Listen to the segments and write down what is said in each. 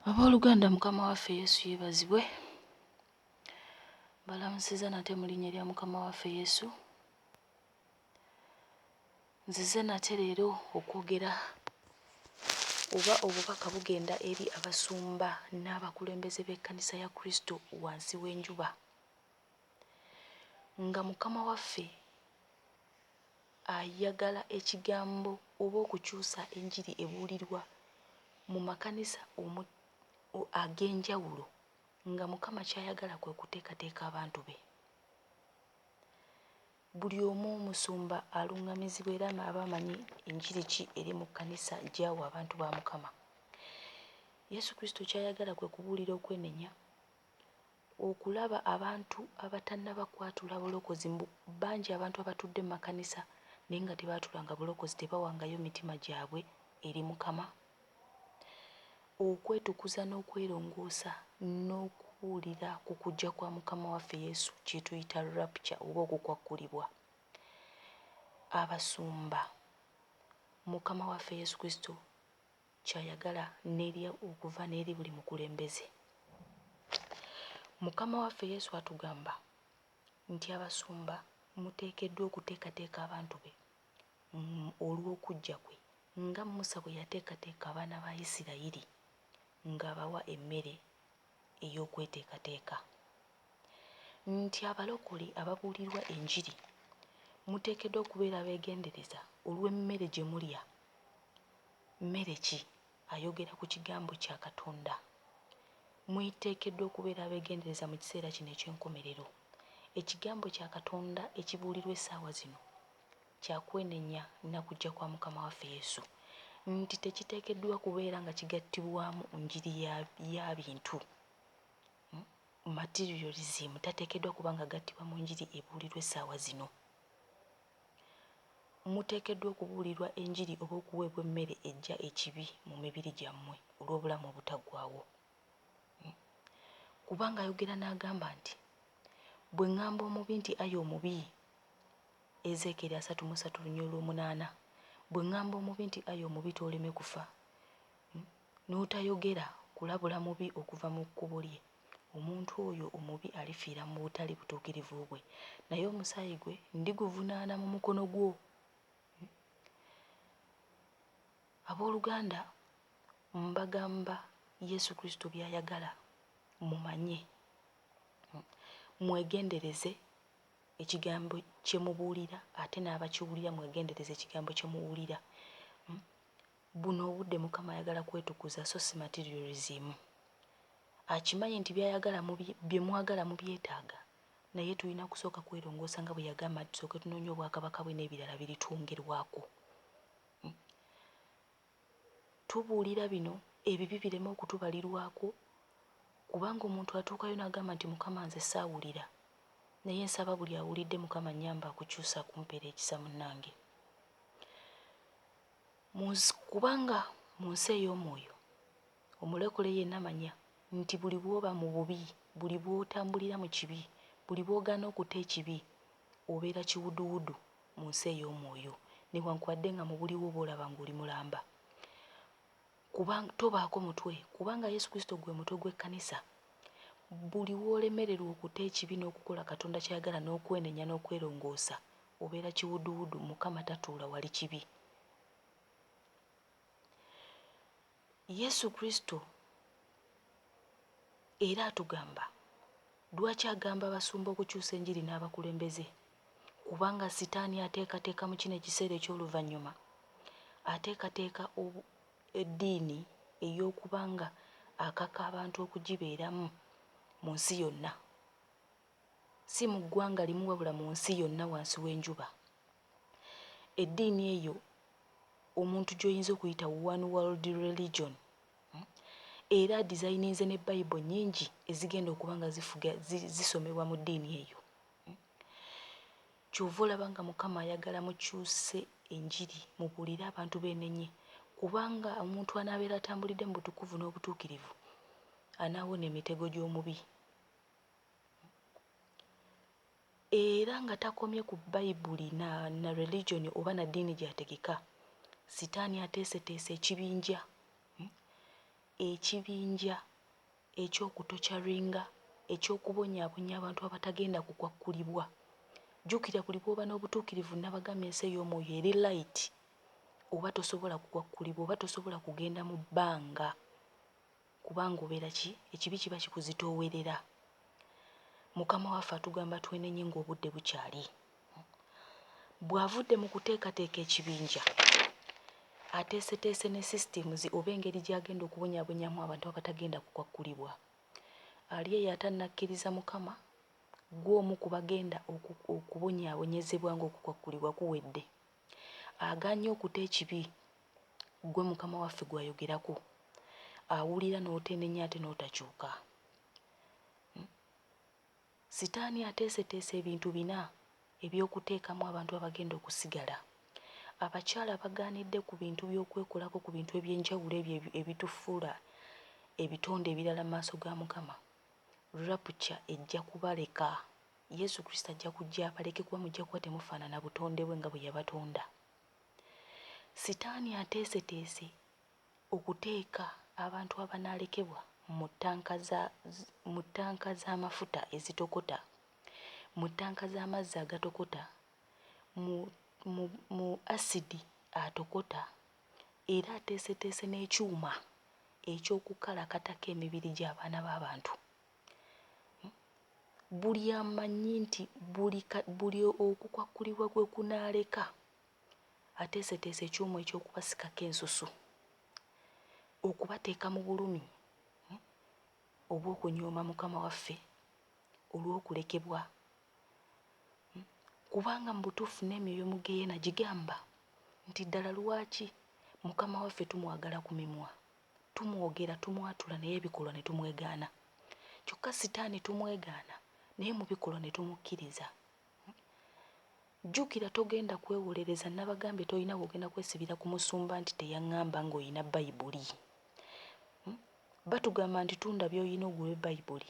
Abooluganda, Mukama waffe Yesu yeebazibwe. Balamusiza nate mu linnya lya Mukama waffe Yesu. Nzize nate leero okwogera oba obubaka bugenda eri abasumba n'abakulembeze b'ekkanisa ya Kristo wansi w'enjuba, nga Mukama waffe ayagala ekigambo oba okukyusa enjiri ebuulirwa mu makanisa ag'enjawulo, nga Mukama ky'ayagala kwe kuteekateeka abantu be. Buli omu omusumba aluŋŋamizibwa era aba amanyi enjiri ki eri mu kkanisa gy'awa abantu ba Mukama. Yesu Kristo ky'ayagala kwe kubuulira okwenenya, okulaba abantu abatannaba kwatula bulokozi. Bangi abantu abatudde mu makanisa naye nga tebaatulanga bulokozi, tebawangayo mitima gyabwe eri Mukama. Okwetukuza n'okwerongoosa n'okuwulira ku kujja kwa Mukama waffe Yesu, kye tuyita rapture oba okukwakkulibwa. Abasumba, Mukama waffe Yesu Kristo ky'ayagala okuva n'eri buli mukulembeze. Mukama waffe Yesu atugamba nti abasumba muteekeddwa okuteekateeka abantu be olw'okujja kwe, nga Musa bwe yateekateeka abaana ba Isirayiri ng'abawa emmere ey'okweteekateeka. Nti abalokole ababuulirwa enjiri muteekeddwa okubeera abeegendereza olw'emmere gye mulya. Mmere ki? Ayogera ku kigambo kya Katonda. Muteekeddwa okubeera abeegendereza mu kiseera kino eky'enkomerero. Ekigambo kya Katonda ekibuulirwa essaawa zino kyakwenenya na kujja kwa Mukama waffe Yesu, nti tekiteekeddwa kubeera nga kigattibwamu njiri ya bintu. Materialism tateekeddwa kuba nga gattibwa mu njiri ebuulirwa essaawa zino. Muteekeddwa okubuulirwa enjiri oba okuweebwa emmere ejja ekibi mu mibiri gyammwe olw'obulamu obutaggwaawo. Kubanga ayogera n'agamba nti bwe ŋŋamba omubi nti ayi omubi, Ezeekeri 3:8, bwe ŋŋamba omubi nti ayi omubi tooleme kufa, n'otayogera kulabula mubi okuva mu kkubo lye, omuntu oyo omubi alifiira mu butali butuukirivu bwe, naye omusaayi gwe ndiguvunaana mu mukono gwo. Abooluganda, mbagamba Yesu Kristo by'ayagala mumanye, mwegendereze ekigambo kye mubuulira, ate n'abakiwulira mwegendereze ekigambo kye muwulira. Buno obudde Mukama ayagala kwetukuza so si materialism. Akimanyi nti bye mwagala mubyetaaga, naye tulina kusooka kwerongoosa nga bwe yagamba nti tusooke tunoonye obwakabaka bwe n'ebirala biritwongerwako. Tubuulira bino ebibi bireme okutubalirwako, kubanga omuntu atuukayo n'agamba nti Mukama nze saawulira, naye nsaba buli awulidde Mukama nnyamba akukyusa kumpeera ekisa munnange. Kubanga mu nsi ey'omwoyo omulokole yenna manya nti buli bw'oba mu bubi, buli bw'otambulira mu kibi, buli bw'ogaana okutta ekibi, obeera kiwuduwudu mu nsi ey'omwoyo, newankubadde nga mu buliwo bw'olaba ng'oli mulamba. Tobaako mutwe, kubanga Yesu Kristo gwe mutwe gw'ekkanisa. Buli w'olemererwa okutta ekibi n'okukola Katonda ky'ayagala n'okwenenya n'okwerongoosa, obeera kiwuduwudu, Mukama tatuula wali kibi. Yesu Kristo era atugamba, lwaki agamba abasumba okukyusa enjiri n'abakulembeze? Kubanga Sitaani ateekateeka mu kino ekiseera eky'oluvannyuma, ateekateeka eddiini ey'okubanga akaka abantu okugibeeramu mu nsi yonna, si mu ggwanga limu wabula mu nsi yonna wansi w'enjuba. Eddiini eyo omuntu gy'oyinza okuyita one world religion, era designinze ne Bayibuli nnyingi ezigenda okuba nga zisomebwa mu ddiini eyo. Ky'ova olaba nga Mukama ayagala mukyuse enjiri, mubuulire abantu beenenye, kubanga omuntu anaabeera atambulidde mu butukuvu n'obutuukirivu anaawona emitego gy'omubi. Era nga takomye ku Bayibuli na religion oba na ddiini gy'ategeka, Sitaani ateeseteese ekibinja ekibinja eky'okutokyaringa eky'okubonyaabonya abantu abatagenda kukwakkulibwa. Jjukira buli bw'oba n'obutuukirivu nabagambye ensi ey'omwoyo eri light, oba tosobola kukwakkulibwa oba tosobola kugenda mu bbanga kubanga obeera ki ekibi kiba kikuzitoowerera. Mukama waffe atugamba twenenye ng'obudde bukyali. Bw'avudde mu kuteekateeka ekibinja ateeseteese ne systems oba engeri gy'agenda okubonyaabonyamu abantu abatagenda kukwakkulibwa. Ali eyo atannakkiriza Mukama, gw'omu ku bagenda okubonyaabonyezebwa ng'okukwakkulibwa kuwedde. Agaanye okuta ekibi, gwe Mukama waffe gw'ayogerako, awulira n'otenenya ate n'otakyuka. Sitaani ateeseteese ebintu bina eby'okuteekamu abantu abagenda okusigala. Abakyala bagaanidde ku bintu by'okwekolako ku bintu eby'enjawulo ebyo ebitufuula ebitonde ebirala mu maaso ga Mukama. Rapture ejja kubaleka. Yesu Kristo ajja kujja abaleke kuba mujja kuba temufaanana butonde bwe nga bwe yabatonda. Sitaani ateeseteese okuteeka abantu abanaalekebwa mu ttanka z'amafuta ezitokota, mu ttanka z'amazzi agatokota, mu asidi atokota, era ateeseteese n'ekyuma eky'okukalakatako emibiri gy'abaana b'abantu. Buli amanyi nti buli okukwakkulibwa gwe kunaaleka ateeseteese ekyuma eky'okubasikako ensusu, okubateeka mu bulumi obw'okunyooma Mukama waffe olw'okulekebwa. Kubanga mu butuufu n'emyoyo mu Geyeena gigamba nti ddala lwaki Mukama waffe tumwagala ku mimwa, tumwogera tumwatula naye ebikolwa ne tumwegaana. Kyokka Sitaani tumwegaana naye mu bikolwa ne tumukkiriza. Jjukira togenda kwewolereza, nabagambye tolina wogenda kwesibira ku musumba nti teyaŋŋamba ng'olina Bayibuli. Batugamba nti tunda by'olina ogule Bayibuli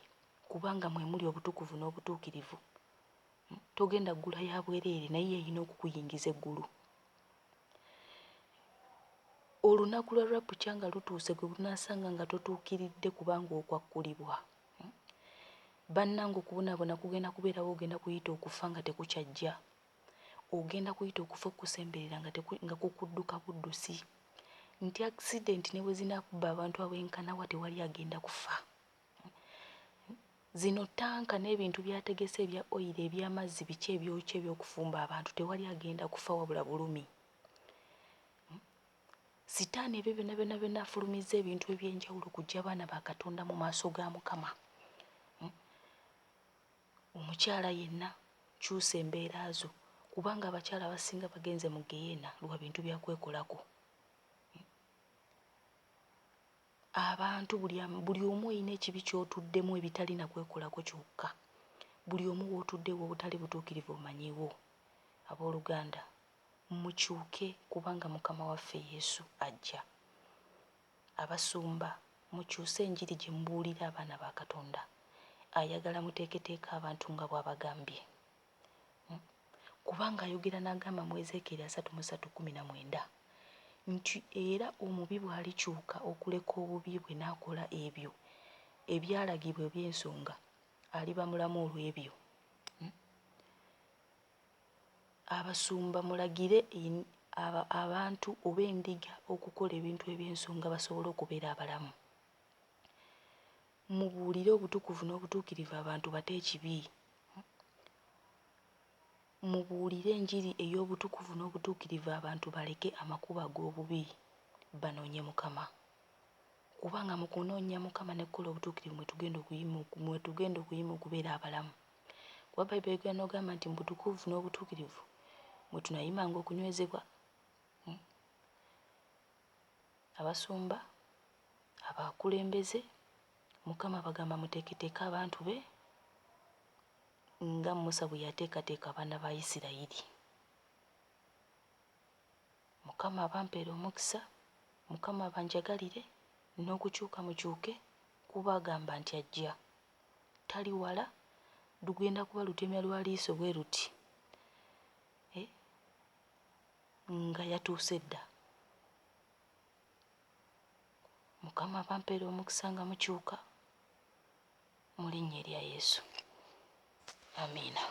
kubanga mwe muli obutukuvu n'obutuukirivu. Togenda ggula ya bwereere naye yeyina okukuyingiza eggulu. Olunaku lwa Rapture nga lutuuse gwe lunaasanga nga totuukiridde kubanga okwakkulibwa, bannange okubonaabona kugenda kubeerawo, ogenda kuyita okufa nga tekukyajja. Ogenda kuyita okufa okusemberera nga kukudduka buddusi. Nti accident ne bwe zinaakuba abantu ab'enkanawa tewali agenda kufa. Zino ttanka n'ebintu byategese ebya oyiro eby'amazzi biki ebyokya eby'okufumba abantu tewali agenda kufa wabula bulumi. Sitaani ebyo byonna afulumizza ebintu eby'enjawulo kujja abaana ba Katonda mu maaso ga Mukama. Omukyala yenna kyusa embeera zo kubanga abakyala abasinga bagenze mu Geyeena lwa bintu bya kwekolako. Abantu buli omu olina ekibi ky'otuddemu ebitalina kwekolako kyokka. Buli omu w'otuddewo obutali butuukirivu omanyiwo. Abooluganda, mukyuke kubanga Mukama waffe Yesu ajja. Abasumba mukyuse enjiri gye mubuulira abaana ba Katonda. Ayagala muteeketeeka abantu nga bw'abagambye. Kubanga ayogera n'agamba mu Ezeekyeri 33:19 nti era omubi bw'alikyuka okuleka obubi bwe n'akola ebyo ebyalagibwa eby'ensonga, aliba mulamu olw'ebyo. Abasumba mulagire abantu oba endiga okukola ebintu eby'ensonga basobole okubeera abalamu. Mubuulire obutukuvu n'obutuukirivu abantu bate ekibi. Mubuulire enjiri ey'obutukuvu n'obutuukirivu abantu baleke amakubo ag'obubi banoonye Mukama. Kubanga mu kunoonya Mukama ne kukola obutuukirivu mwe tugenda okuyima okubeera abalamu. Kuba Bayibuli egenda n'ogamba nti mu butukuvu n'obutuukirivu mwe tunayimanga okunywezebwa. Abasumba, abakulembeze, Mukama bagamba muteeketeeke abantu be nga Musa bwe yateekateeka abaana ba Isirayiri. Mukama abampeera omukisa, Mukama abanjagalire, n'okukyuka mukyuke kuba agamba nti ajja. Tali wala, lugenda kuba lutemya lwa liiso bwe luti nga yatuuse dda. Mukama bampeera omukisa nga mukyuka mu linnya erya Yesu. Amiina.